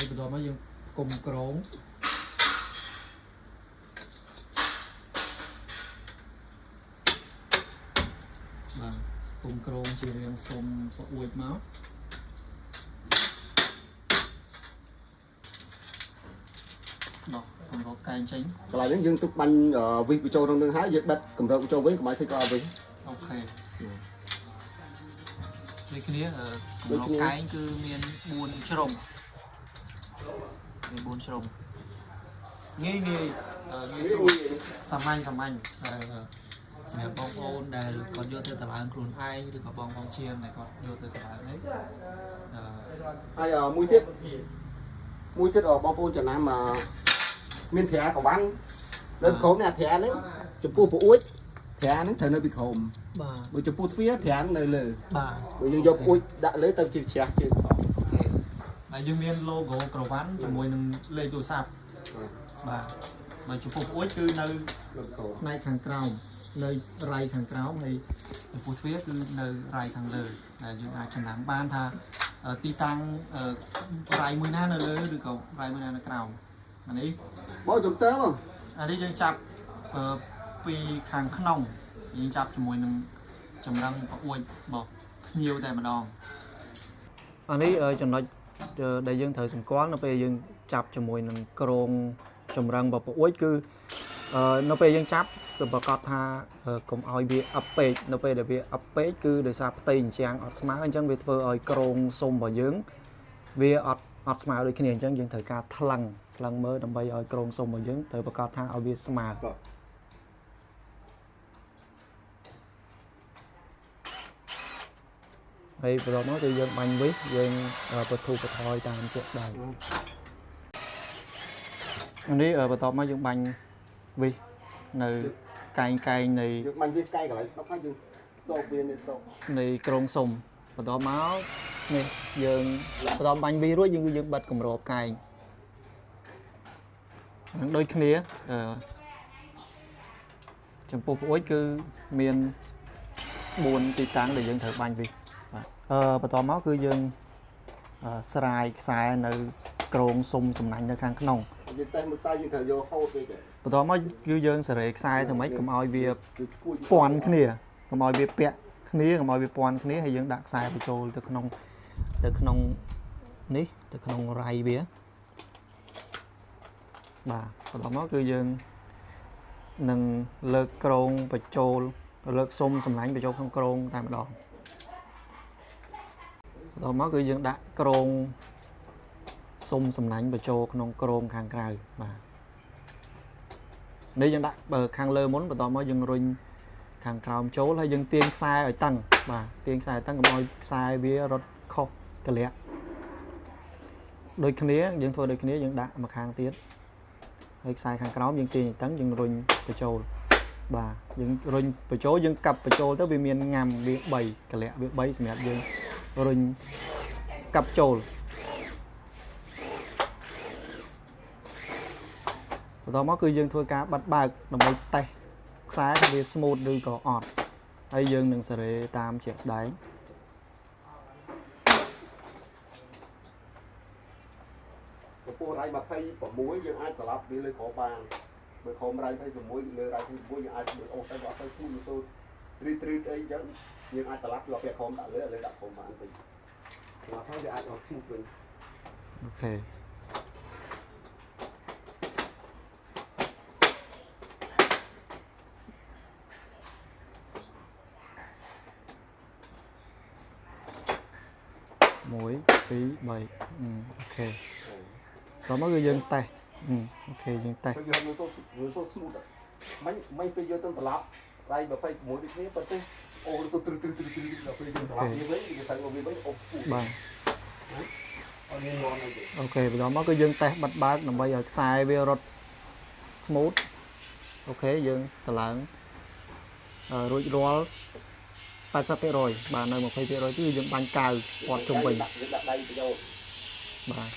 បន្ទាប់មកយើងគុំក្រងបាទគុំក្រងជារាងសុំប្រអួចមកដល់កម្រកកែងចេញកន្លែងនេះយើងទុកបាញ់វិសបញ្ចូលក្នុងនឹងហើយយើងបិទកម្រើកបញ្ចូលវិញកុំឲ្យឃើញក៏វិញអូខេដូចគ្នាកម្រកកែងគឺមាន4ជ្រុងមាន4ជ្រុងងាយស្រួលសាមញ្ញសម្រាប់បងប្អូនដែលគាត់យកទៅតម្លើងខ្លួនឯងឬក៏បងជាងដែលគាត់យកទៅតម្លើងនេះហើយមួយទៀតបងប្អូនចំណាំមានត្រាកវ៉ាន់លើក្រោមនេះត្រានេះចំពោះប្អួយត្រានេះត្រូវនៅពីក្រោមបាទបើចំពោះទ្វារត្រានៅលើបាទបើយើងយកប្អួយដាក់លើទៅជាជ្រះជើងសងអូខេហើយយើងមាន logo ក្រវ៉ាន់ជាមួយនឹងលេខទូរស័ព្ទបាទបើចំពោះប្អួយគឺនៅផ្នែកខាងក្រោមនៅរៃខាងក្រោមហើយចំពោះទ្វារគឺនៅរៃខាងលើដែលយើងអាចចំណាំបានថាទីតាំងរៃមួយណានៅលើឬក៏រៃមួយណានៅក្រោមអានេះបងចំតើបងអានេះយើងចាប់ពីខាងក្នុងយើងចាប់ជាមួយនឹងចម្រឹងប្រអួចរបស់ភ្ញៀវតែម្ដងអានេះចំណុចដែលយើងត្រូវសម្គាល់នៅពេលយើងចាប់ជាមួយនឹងក្រងចម្រឹងរបស់ប្រអួចគឺនៅពេលយើងចាប់គឺប្រកាសថាកុំឲ្យវាអឹបពេកនៅពេលដែលវាអឹបពេកគឺដោយសារផ្ទៃអញ្ចាំងអត់ស្មើអញ្ចឹងវាធ្វើឲ្យក្រងសុំរបស់យើងវាអត់ស្មើដូចគ្នាអញ្ចឹងយើងត្រូវការថ្លឹងមើលដើម្បីឲ្យក្រងសុំរបស់យើងត្រូវប្រកាសថាឲ្យវាស្មើហើយបន្តមកគឺយើងបាញ់វិសយើងបទូបថយតាមជាក់ស្ដែងនេះបន្តមកយើងបាញ់វិសនៅកែងនៃយើងបាញ់វាកែងកន្លែងស្ដុកហើយយើងសោកវានេះសោកនៃក្រងសុំបន្តមកនេះយើងបន្តបាញ់វិសរួចយើងបិទកម្របកែងនឹងដូចគ្នាចំពោះប្អួយគឺមាន4ទីតាំងដែលយើងត្រូវបាញ់វិសបាទបន្តមកគឺយើងស្រាយខ្សែនៅក្រងសុំសំណាញ់នៅខាងក្នុងយើងតែមួយខ្សែយើងត្រូវយកហូតវិញបន្តមកគឺយើងសេរីខ្សែទៅម៉េចកុំឲ្យវាពាន់គ្នាកុំឲ្យវាពាក់គ្នាកុំឲ្យវាពាន់គ្នាហើយយើងដាក់ខ្សែបញ្ចូលទៅក្នុងនេះទៅក្នុងរៃវាបាទបន្តមកគឺយើងនឹងលើកក្រងបញ្ចូលលើកសុំសំណាញ់បញ្ចូលក្នុងក្រងតែម្ដងបន្តមកគឺយើងដាក់ក្រងសុំសំណាញ់បញ្ចូលក្នុងក្រងខាងក្រៅបាទនេះយើងដាក់ខាងលើមុនបន្តមកយើងរុញខាងក្រោមចូលហើយយើងទាញខ្សែឲ្យតឹងបាទទាញខ្សែតឹងកុំឲ្យខ្សែវារត់ខុសកលាក់ដូចគ្នាយើងធ្វើដូចគ្នាយើងដាក់មកខាងទៀតហើយខ្សែខាងក្រោមយើងទាញឲ្យតឹងយើងរុញបញ្ចូលបាទយើងរុញបញ្ចូលយើងកាប់បញ្ចូលទៅវាមានងាំវា3កលាក់វា3សម្រាប់យើងរុញកាប់ចូលបន្តមកគឺយើងធ្វើការបិទបើកដើម្បីតេស្តខ្សែថាវា smooth ឬក៏អត់ហើយយើងនឹងសេរីតាមជាក់ស្ដែងពពោះរៃ26យើងអាចត្រឡប់វាលើក្រោមបានបើក្រោមរៃ26លើរៃ26យើងអាចមើលអូសទៅក៏អត់ទៅ smooth សូត្ររីអីចឹងយើងអាចត្រឡប់យកវាក្រោមដាក់លើដាក់ក្រោមបានវិញមកហើយវាអាចអត់ smooth វិញអូខេ1 2 3អូខេតោះមកគឺយើងតេស្តអូខេយើងតេស្តយើងមើលសូត្រ smooth មិនពេលយើងទៅត្រឡប់រៃ26ដូចគ្នាប៉ុន្តែអូទៅត្រឹដល់ពេលយើងត្រឡប់វាវិញយើងទៅវាវិញអូបាទអូខេបន្តមកគឺយើងតេស្តបិទបើកដើម្បីឲ្យខ្សែវារត់ smooth អូខេយើងតម្លើងរួចរាល់80% បាទនៅ 20% គឺយើងបាញ់កៅព័ទ្ធជុំវិញដាក់ដៃបញ្ចូលបាទ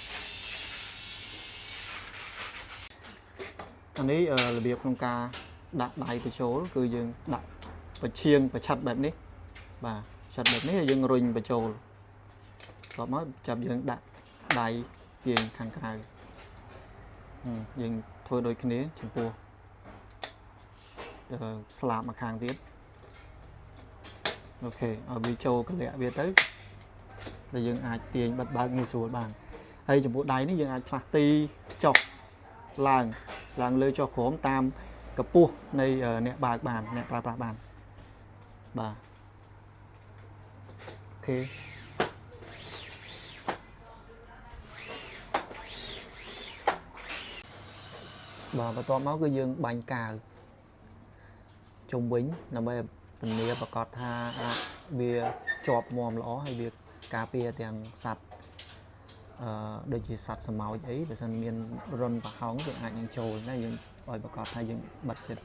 អានេះរបៀបក្នុងការដាក់ដៃបញ្ចូលគឺយើងដាក់បញ្ឈៀងប្រឆិតបែបនេះបាទប្រឆិតបែបនេះហើយយើងរុញបញ្ចូលតោះមកចាប់យើងដាក់ដៃ ទាញខាងក្រៅយើងធ្វើដូចគ្នាចំពោះស្លាបមកខាងទៀតអូខេឲ្យវាចូលកលៈវាទៅដែលយើងអាចទាញបិទបើកងាយស្រួលបានហើយចំពោះដៃនេះយើងអាចផ្លាស់ទីចុះឡើងលើចុះក្រោមតាមកម្ពស់នៃអ្នកបើកបានអ្នកប្រើប្រាស់បានបាទអូខេបាទបន្ទាប់មកគឺយើងបាញ់កាវជុំវិញដើម្បីធានាប្រកាសថាវាជាប់មាំល្អហើយវាការពារទាំងសត្វដូចជាសត្វស្រមោចអីបើសិនមានរុនប្រហោងយើងអាចនឹងចូលណាយើងឲ្យប្រកាសថាយើងបិទចិត្ត